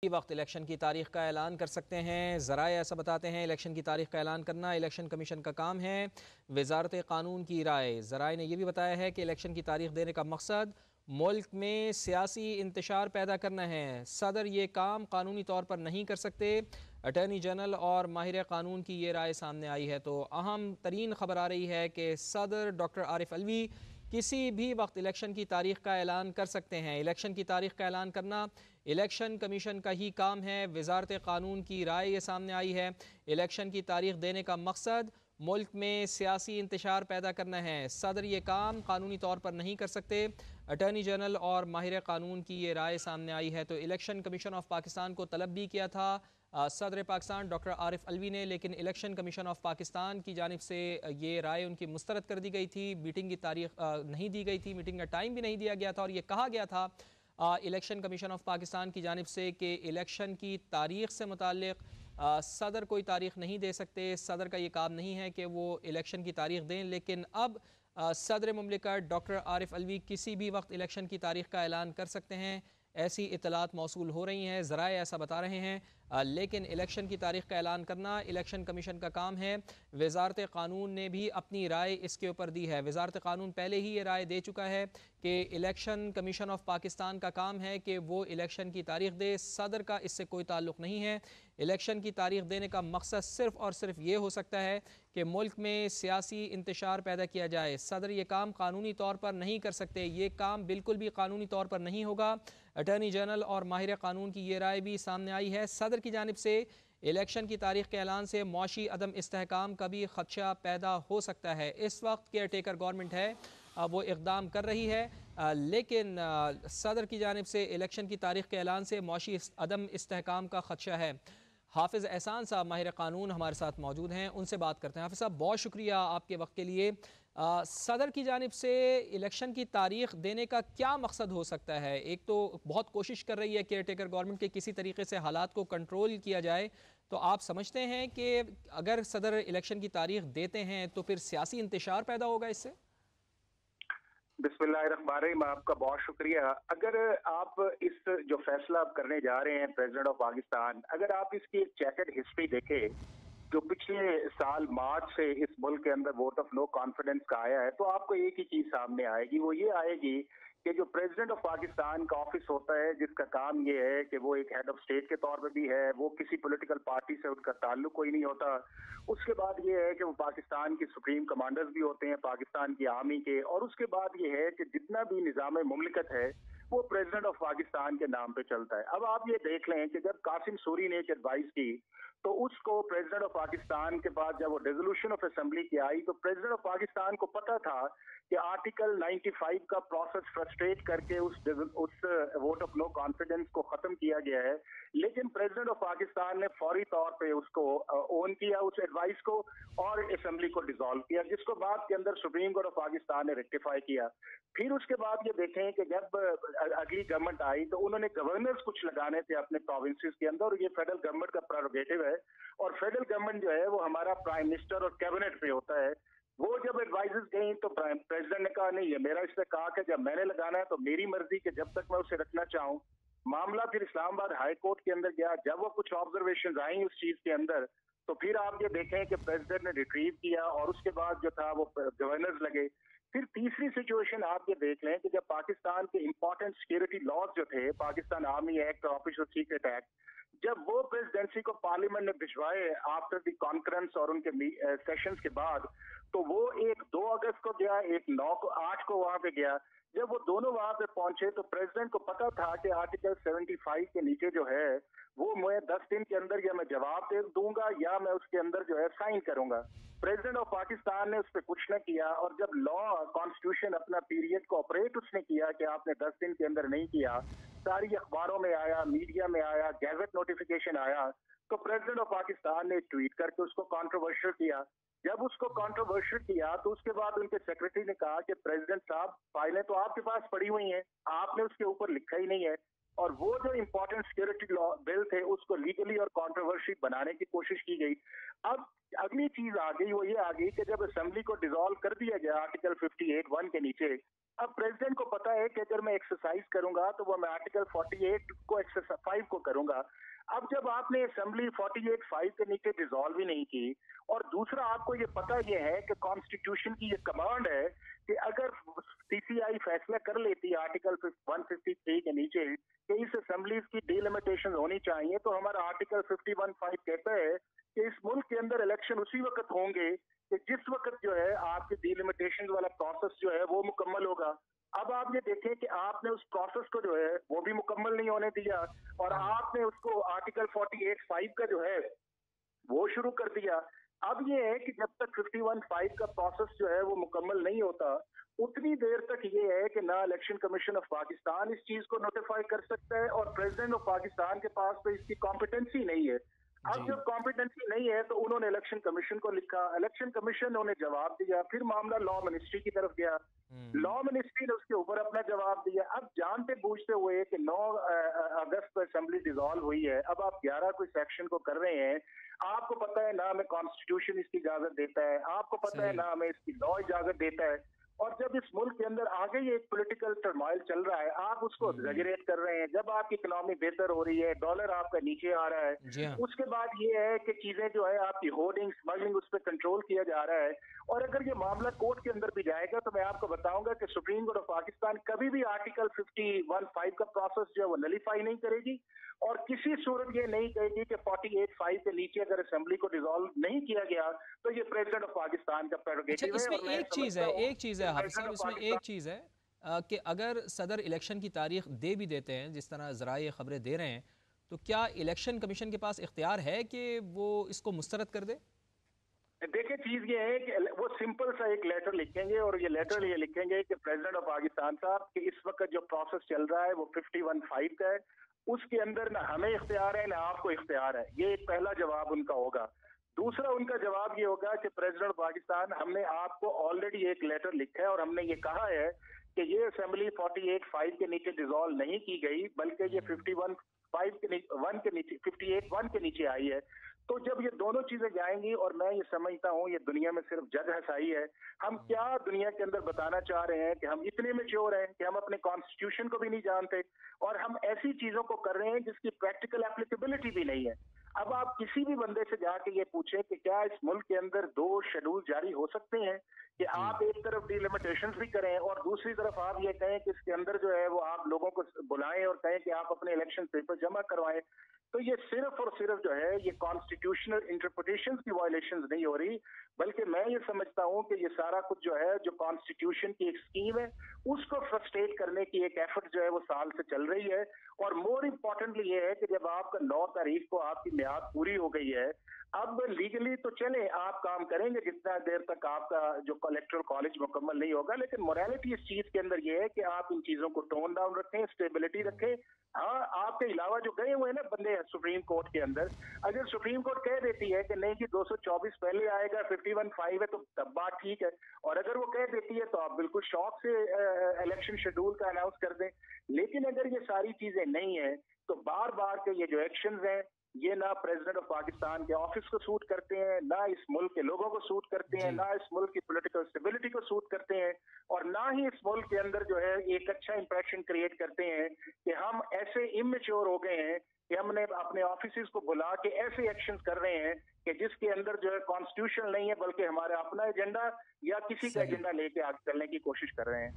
वक्त इलेक्शन की तारीख का ऐलान कर सकते हैं। ज़राए ऐसा बताते हैं इलेक्शन की तारीख का ऐलान करना इलेक्शन कमीशन का काम है। वजारत कानून की राय। ज़राए ने यह भी बताया है कि इलेक्शन की तारीख देने का मकसद मुल्क में सियासी इंतशार पैदा करना है। सदर ये काम कानूनी तौर पर नहीं कर सकते। अटॉर्नी जनरल और माहिर कानून की ये राय सामने आई है। तो अहम तरीन खबर आ रही है कि सदर डॉक्टर आरिफ अलवी किसी भी वक्त इलेक्शन की तारीख का ऐलान कर सकते हैं। इलेक्शन की तारीख का ऐलान करना इलेक्शन कमीशन का ही काम है। वजारत कानून की राय ये सामने आई है। इलेक्शन की तारीख देने का मकसद मुल्क में सियासी इंतशार पैदा करना है। सदर ये काम कानूनी तौर पर नहीं कर सकते। अटॉर्नी जनरल और माहिर कानून की ये राय सामने आई है। तो इलेक्शन कमीशन ऑफ पाकिस्तान को तलब भी किया था सदर पाकिस्तान डॉक्टर आरिफ अलवी ने, लेकिन इलेक्शन कमीशन ऑफ पाकिस्तान की जानिब से ये राय उनकी मुस्तरद कर दी गई थी। मीटिंग की तारीख नहीं दी गई थी, मीटिंग का टाइम भी नहीं दिया गया था और ये कहा गया था इलेक्शन कमीशन ऑफ पाकिस्तान की जानिब से कि इलेक्शन की तारीख से मुताल्लिक सदर कोई तारीख नहीं दे सकते। सदर का ये काम नहीं है कि वो इलेक्शन की तारीख दें। लेकिन अब सदर मुमलिकत डॉक्टर आरिफ अलवी किसी भी वक्त इलेक्शन की तारीख का ऐलान कर सकते हैं। ऐसी इतलात मौसूल हो रही हैं, ज़राए ऐसा बता रहे हैं। लेकिन इलेक्शन की तारीख का ऐलान करना इलेक्शन कमीशन का काम है। वजारत कानून ने भी अपनी राय इसके ऊपर दी है। वजारत कानून पहले ही ये राय दे चुका है कि इलेक्शन कमीशन ऑफ पाकिस्तान का काम है कि वो इलेक्शन की तारीख दे। सदर का इससे कोई ताल्लुक़ नहीं है। इलेक्शन की तारीख देने का मकसद सिर्फ़ और सिर्फ ये हो सकता है कि मुल्क में सियासी इंतशार पैदा किया जाए। सदर ये काम कानूनी तौर पर नहीं कर सकते। ये काम बिल्कुल भी कानूनी तौर पर नहीं होगा। अटॉर्नी जनरल और माहिर कानून की ये राय भी सामने आई है। सदर की जानिब से इलेक्शन की तारीख के ऐलान से मौशी अदम इस्तेहकाम का भी खदशा पैदा हो सकता है। इस वक्त केयर टेकर गवर्नमेंट है, वो इक़दाम कर रही है, लेकिन सदर की जानिब से इलेक्शन की तारीख के ऐलान से मौशी अदम इस्तेहकाम का खदशा है। हाफिज़ एहसान साहब माहिर कानून हमारे साथ मौजूद हैं, उनसे बात करते हैं। हाफिज़ साहब, बहुत शुक्रिया आपके वक्त के लिए। सदर की जानिब से इलेक्शन की तारीख देने का क्या मकसद हो सकता है? एक तो बहुत कोशिश कर रही है केयर टेकर गवर्नमेंट के किसी तरीके से हालात को कंट्रोल किया जाए। तो आप समझते हैं कि अगर सदर इलेक्शन की तारीख देते हैं तो फिर सियासी इंतशार पैदा होगा इससे? बिस्मिल्लाहिर्रहमानिर्रहीम, आपका बहुत शुक्रिया। अगर आप इस जो फैसला आप करने जा रहे हैं प्रेसिडेंट ऑफ पाकिस्तान, अगर आप इसकी एक चेकर्ड हिस्ट्री देखें जो पिछले साल मार्च से इस मुल्क के अंदर वोट ऑफ नो कॉन्फिडेंस का आया है, तो आपको एक ही चीज सामने आएगी। वो ये आएगी कि जो प्रेसिडेंट ऑफ पाकिस्तान का ऑफिस होता है, जिसका काम ये है कि वो एक हेड ऑफ स्टेट के तौर पे भी है, वो किसी पॉलिटिकल पार्टी से उनका ताल्लुक कोई नहीं होता। उसके बाद ये है कि वो पाकिस्तान के सुप्रीम कमांडर्स भी होते हैं, पाकिस्तान की आर्मी के। और उसके बाद ये है कि जितना भी निजाम मुमलिकत है वो प्रेसिडेंट ऑफ पाकिस्तान के नाम पे चलता है। अब आप ये देख लें कि जब कासिम सूरी ने एक एडवाइस की तो उसको प्रेसिडेंट ऑफ पाकिस्तान के पास जब वो रेजोल्यूशन ऑफ असेंबली की आई तो प्रेसिडेंट ऑफ पाकिस्तान को पता था कि आर्टिकल 95 का प्रोसेस फ्रस्ट्रेट करके उस वोट ऑफ नो कॉन्फिडेंस को खत्म किया गया है। लेकिन प्रेसिडेंट ऑफ पाकिस्तान ने फौरी तौर पे उसको ओन किया, उस एडवाइस को, और असेंबली को डिसॉल्व किया, जिसको बाद के अंदर सुप्रीम कोर्ट ऑफ पाकिस्तान ने रेक्टिफाई किया। फिर उसके बाद ये देखें कि जब अगली गवर्नमेंट आई तो उन्होंने गवर्नर्स कुछ लगाने थे अपने प्रोविंसेस के अंदर, और ये फेडरल गवर्नमेंट का प्रेरोगेटिव है। और फेडरल गवर्नमेंट जो है वो हमारा प्राइम मिनिस्टर और कैबिनेट पे होता है। वो जब एडवाइजेस गई तो प्रेसिडेंट ने कहा नहीं, ये मेरा इससे कहा कि जब मैंने लगाना है तो मेरी मर्जी कि जब तक मैं उसे रखना चाहूँ। मामला फिर इस्लामाबाद हाई कोर्ट के अंदर गया। जब वो कुछ ऑब्जर्वेशन आई उस चीज के अंदर तो फिर आप ये देखें कि प्रेसिडेंट ने रिट्रीव किया और उसके बाद जो था वो गवर्नर्स लगे। फिर तीसरी सिचुएशन आप ये देख लें कि जब पाकिस्तान के इंपॉर्टेंट सिक्योरिटी लॉज जो थे, पाकिस्तान आर्मी एक्ट और ऑफिशियल सीक्रेट एक्ट, जब वो प्रेसिडेंसी को पार्लियामेंट ने भिजवाए आफ्टर द कॉन्फ्रेंस और उनके सेशंस के बाद, तो वो एक 2 अगस्त को गया, एक 9 को 8 को वहां पे गया। जब वो दोनों वहां पे पहुंचे तो प्रेसिडेंट को पता था कि आर्टिकल 75 के नीचे जो है वो मैं 10 दिन के अंदर या मैं जवाब दे दूंगा या मैं उसके अंदर जो है साइन करूंगा। प्रेसिडेंट ऑफ पाकिस्तान ने उस पर कुछ न किया, और जब लॉ कॉन्स्टिट्यूशन अपना पीरियड को ऑपरेट उसने किया कि आपने 10 दिन के अंदर नहीं किया, सारी अखबारों में आया, मीडिया में आया, गैजेट नोटिफिकेशन आया, तो प्रेसिडेंट ऑफ पाकिस्तान ने ट्वीट करके उसको कॉन्ट्रोवर्शियल किया। जब उसको कॉन्ट्रोवर्शियल किया तो उसके बाद उनके सेक्रेटरी ने कहा कि प्रेसिडेंट साहब, फाइलें तो आपके पास पड़ी हुई हैं, आपने उसके ऊपर लिखा ही नहीं है। और वो जो इंपॉर्टेंट सिक्योरिटी लॉ बिल थे उसको लीगली और कॉन्ट्रोवर्शियल बनाने की कोशिश की गई। अब अगली चीज आ गई, वो ये आ गई कि जब असेंबली को डिसॉल्व कर दिया गया आर्टिकल 58(1) के नीचे, अब प्रेसिडेंट को पता है कि अगर मैं एक्सरसाइज करूंगा तो वो मैं आर्टिकल 48 को एक्सरसाइज 5 को करूंगा। अब जब आपने असेंबली 48(5) के नीचे डिसॉल्व ही नहीं की, और दूसरा आपको ये पता ये है कि कॉन्स्टिट्यूशन की ये कमांड है कि अगर सीसीआई फैसला कर लेती है आर्टिकल 153 के नीचे कि इस असेंबलीज की डिलिमिटेशन होनी चाहिए, तो हमारा आर्टिकल 51(5) कहता है कि इस मुल्क के अंदर इलेक्शन उसी वक्त होंगे कि जिस वक्त जो है आपकी डिलिमिटेशन वाला प्रोसेस जो है वो मुकम्मल होगा। अब आप ये देखें कि आपने उस प्रोसेस को जो है वो भी मुकम्मल नहीं होने दिया, और हम्म। आपने उसको आर्टिकल 48(5) का जो है वो शुरू कर दिया। अब ये है कि जब तक 51(5) का प्रोसेस जो है वो मुकम्मल नहीं होता, उतनी देर तक ये है कि ना इलेक्शन कमीशन ऑफ पाकिस्तान इस चीज को नोटिफाई कर सकता है, और प्रेसिडेंट ऑफ पाकिस्तान के पास तो इसकी कॉम्पिटेंसी नहीं है। अब जी। जब कॉम्पिटेंसी नहीं है तो उन्होंने इलेक्शन कमीशन को लिखा, इलेक्शन कमीशन ने उन्हें जवाब दिया, फिर मामला लॉ मिनिस्ट्री की तरफ गया, हम्म। लॉ मिनिस्ट्री ने उसके ऊपर अपना जवाब दिया। अब जानते बूझते हुए कि 9 अगस्त को असेंबली डिसॉल्व हुई है, अब आप 11 कोई सेक्शन को कर रहे हैं, आपको पता है ना हमें कॉन्स्टिट्यूशन इसकी इजाजत देता है, आपको पता है सही। ना हमें इसकी लॉ इजाजत देता है, और जब इस मुल्क के अंदर आगे ही एक पॉलिटिकल टर्मोइल चल रहा है, आप उसको हम्म। एग्जैजरेट कर रहे हैं। जब आपकी इकोनॉमी बेहतर हो रही है, डॉलर आपका नीचे आ रहा है, जी हाँ। उसके बाद ये है कि चीजें जो है आपकी होर्डिंग स्मगलिंग उस पर कंट्रोल किया जा रहा है। और अगर ये मामला कोर्ट के अंदर भी जाएगा तो मैं आपको बताऊंगा कि सुप्रीम कोर्ट ऑफ पाकिस्तान कभी भी आर्टिकल 51(5) का प्रोसेस जो है वो नलीफाई नहीं करेगी, और किसी सूरत ये नहीं कहेगी कि 48(5) के नीचे अगर असेंबली को डिसॉल्व नहीं किया गया तो ये प्रेसिडेंट ऑफ पाकिस्तान का अच्छा, प्रेरोगेटिव है, इसमें और मैं एक चीज़ समझता है, हूँ एक चीज़ कि है हाफिज प्रेसिडेंट साहब, ऑफ इसमें एक पाकिस्तान। चीज़ है कि अगर सदर इलेक्शन की तारीख दे भी देते हैं जिस तरह ज़राए ख़बरें दे रहे हैं, तो क्या इलेक्शन कमीशन के पास इख्तियार है कि वो इसको मुस्तरद कर दे? देखिए चीज ये है कि वो सिंपल सा एक लेटर लिखेंगे, और ये लेटर अच्छा। ये लिखेंगे कि प्रेसिडेंट ऑफ पाकिस्तान साहब कि इस वक्त जो प्रोसेस चल रहा है वो 51(5) का है, उसके अंदर ना हमें इख्तियार है ना आपको इख्तियार है। ये एक पहला जवाब उनका होगा। दूसरा उनका जवाब ये होगा कि प्रेसिडेंट ऑफ पाकिस्तान, हमने आपको ऑलरेडी एक लेटर लिखा है और हमने ये कहा है कि ये असेंबली 48(5) के नीचे डिसॉल्व नहीं की गई, बल्कि ये हम्म। 51(5) के नीचे 1 के नीचे 58(1) के नीचे आई है। तो जब ये दोनों चीजें जाएंगी, और मैं ये समझता हूँ ये दुनिया में सिर्फ जग हंसाई है, हम क्या हम्म। दुनिया के अंदर बताना चाह रहे हैं कि हम इतने मेच्योर हैं कि हम अपने कॉन्स्टिट्यूशन को भी नहीं जानते, और हम ऐसी चीजों को कर रहे हैं जिसकी प्रैक्टिकल एप्लीकेबिलिटी भी नहीं है। अब आप किसी भी बंदे से जाके ये पूछें कि क्या इस मुल्क के अंदर 2 शेड्यूल जारी हो सकते हैं, कि जी। आप एक तरफ डिलिमिटेशंस भी करें और दूसरी तरफ आप ये कहें कि इसके अंदर जो है वो आप लोगों को बुलाएं और कहें कि आप अपने इलेक्शन पेपर जमा करवाएं। तो ये सिर्फ और सिर्फ जो है ये कॉन्स्टिट्यूशनल इंटरप्रिटेशंस की वायलेशंस नहीं हो रही, बल्कि मैं ये समझता हूं कि ये सारा कुछ जो है जो कॉन्स्टिट्यूशन की एक स्कीम है उसको फ्रस्ट्रेट करने की एक एफर्ट जो है वो साल से चल रही है। और मोर इम्पोर्टेंटली ये है कि जब आपका 9 तारीख को आपकी मियाद पूरी हो गई है, अब लीगली तो चले आप काम करेंगे जितना देर तक आपका जो इलेक्टोरल कॉलेज मुकम्मल नहीं होगा, लेकिन मोरालिटी इस चीज के अंदर ये है कि आप इन चीजों को टोन डाउन रखें, स्टेबिलिटी हम्म। रखें। हाँ, आपके अलावा जो गए हुए हैं ना बंदे सुप्रीम कोर्ट के अंदर, अगर सुप्रीम कोर्ट कह देती है कि नहीं जी 224 पहले आएगा 51(5) है तो तब बात ठीक है, और अगर वो कह देती है तो आप बिल्कुल शौक से इलेक्शन शेड्यूल का अनाउंस कर दें। लेकिन अगर ये सारी चीजें नहीं है तो बार बार के ये जो एक्शंस हैं ये ना प्रेसिडेंट ऑफ पाकिस्तान के ऑफिस को सूट करते हैं, ना इस मुल्क के लोगों को सूट करते हैं, जी। ना इस मुल्क की पॉलिटिकल स्टेबिलिटी को सूट करते हैं, और ना ही इस मुल्क के अंदर जो है एक अच्छा इंप्रेशन क्रिएट करते हैं कि हम ऐसे इमेच्योर हो गए हैं कि हमने अपने ऑफिस को बुला के ऐसे एक्शंस कर रहे हैं कि जिसके अंदर जो है कॉन्स्टिट्यूशन नहीं है बल्कि हमारा अपना एजेंडा या किसी का सही। एजेंडा लेके आगे चलने की कोशिश कर रहे हैं।